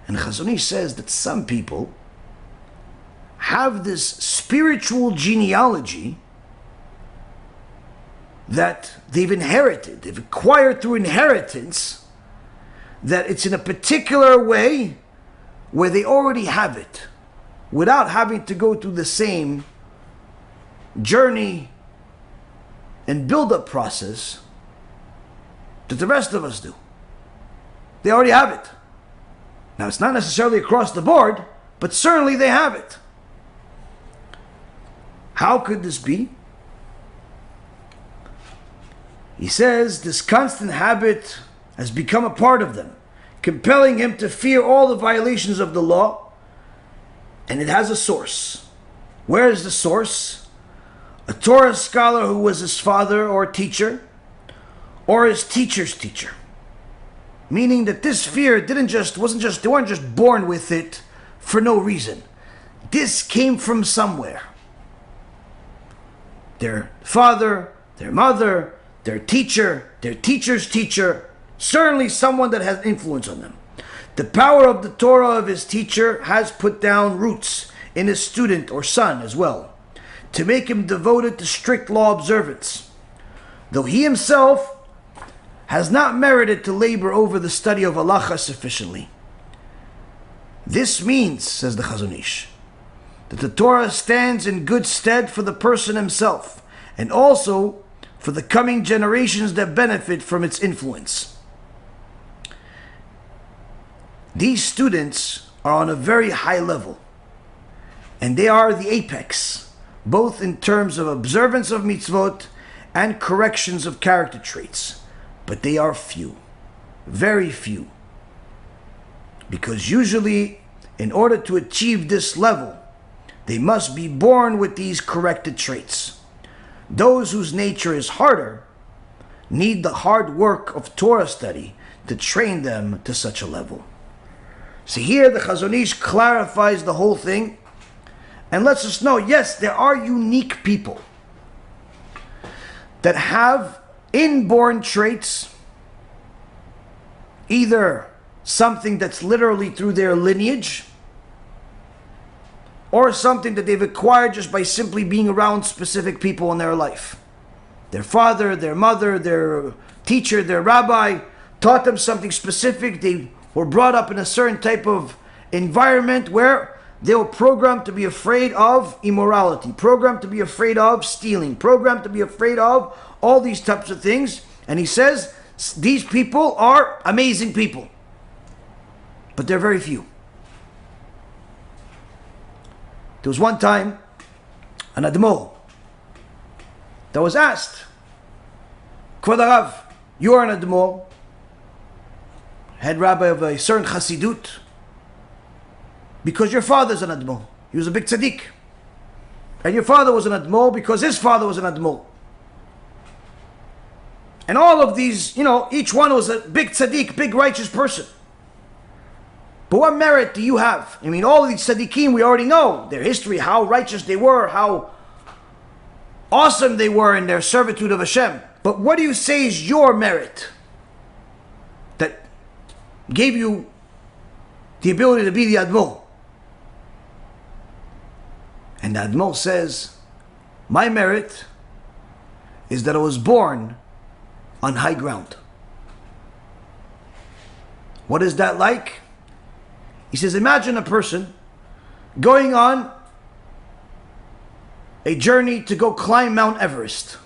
And Chazon Ish says that some people have this spiritual genealogy that they've inherited, they've acquired through inheritance, that it's in a particular way where they already have it, without having to go through the same journey and build-up process that the rest of us do. They already have it. Now, it's not necessarily across the board, but certainly they have it. How could this be? He says this constant habit has become a part of them, compelling him to fear all the violations of the law, and it has a source. Where is the source? A Torah scholar who was his father or teacher, or his teacher's teacher. Meaning that this fear they weren't just born with it for no reason. This came from somewhere. Their father, their mother, their teacher, their teacher's teacher, certainly someone that has influence on them. The power of the Torah of his teacher has put down roots in his student or son as well, to make him devoted to strict law observance, though he himself has not merited to labor over the study of halacha sufficiently. This means, says the Chazon Ish, that the Torah stands in good stead for the person himself, and also for the coming generations that benefit from its influence. These students are on a very high level, and they are the apex, both in terms of observance of mitzvot and corrections of character traits. But they are few, very few. Because usually, in order to achieve this level, they must be born with these corrected traits. Those whose nature is harder need the hard work of Torah study to train them to such a level. So here the Chazon Ish clarifies the whole thing and lets us know, yes, there are unique people that have inborn traits, either something that's literally through their lineage, or something that they've acquired just by simply being around specific people in their life. Their father, their mother, their teacher, their rabbi taught them something specific. They were brought up in a certain type of environment where they were programmed to be afraid of immorality, programmed to be afraid of stealing, programmed to be afraid of all these types of things. And he says, these people are amazing people, but they're very few. There was one time an Admor that was asked, Kvod Harav, you are an Admor, head rabbi of a certain Chasidut, because your father's an Admor. He was a big tzaddik. And your father was an Admor because his father was an Admor. And all of these, each one was a big tzaddik, big righteous person. But what merit do you have? I mean, all of these tzaddikim, we already know their history, how righteous they were, how awesome they were in their servitude of Hashem. But what do you say is your merit that gave you the ability to be the Admor? And the Admor says, my merit is that I was born on high ground. What is that like? He says, imagine a person going on a journey to go climb Mount Everest.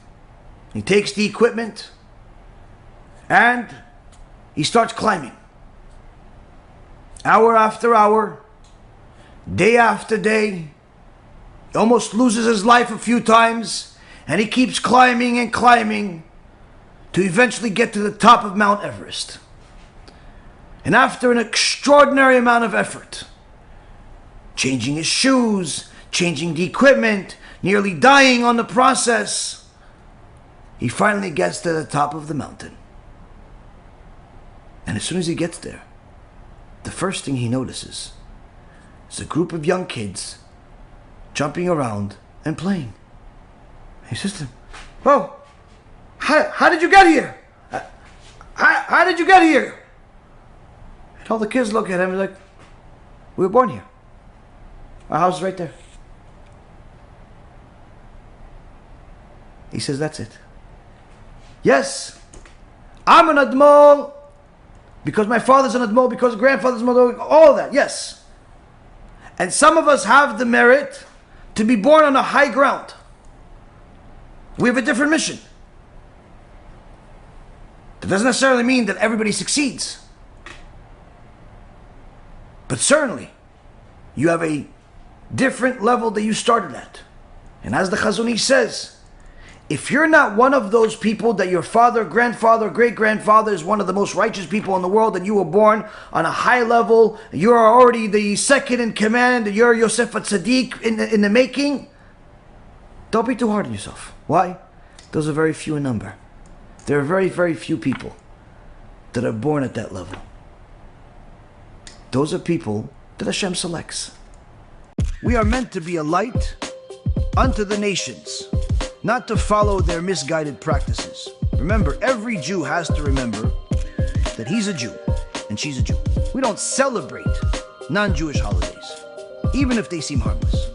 He takes the equipment and he starts climbing. Hour after hour, day after day. He almost loses his life a few times, and he keeps climbing and climbing to eventually get to the top of Mount Everest. And after an extraordinary amount of effort, changing his shoes, changing the equipment, nearly dying on the process, he finally gets to the top of the mountain. And as soon as he gets there, the first thing he notices is a group of young kids jumping around and playing. He says to them, whoa, how did you get here? How did you get here? And all the kids look at him and like, We were born here. Our house is right there. He says, that's it. Yes, I'm an Admor because my father's an Admor, because grandfather's an Admor, all that, yes. And some of us have the merit to be born on a high ground. We have a different mission. That doesn't necessarily mean that everybody succeeds. But certainly, you have a different level that you started at. And as the Chazon Ish says, if you're not one of those people that your father, grandfather, great-grandfather is one of the most righteous people in the world, and you were born on a high level, you are already the second in command, you're Yosef HaTzadik in the making, don't be too hard on yourself. Why? Those are very few in number. There are very, very few people that are born at that level. Those are people that Hashem selects. We are meant to be a light unto the nations, not to follow their misguided practices. Remember, every Jew has to remember that he's a Jew and she's a Jew. We don't celebrate non-Jewish holidays, even if they seem harmless.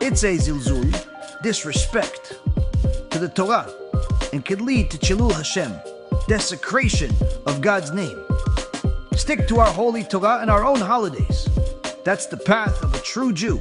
It's a zilzul, disrespect to the Torah, and could lead to Chilul Hashem, desecration of God's name. Stick to our holy Torah and our own holidays. That's the path of a true Jew.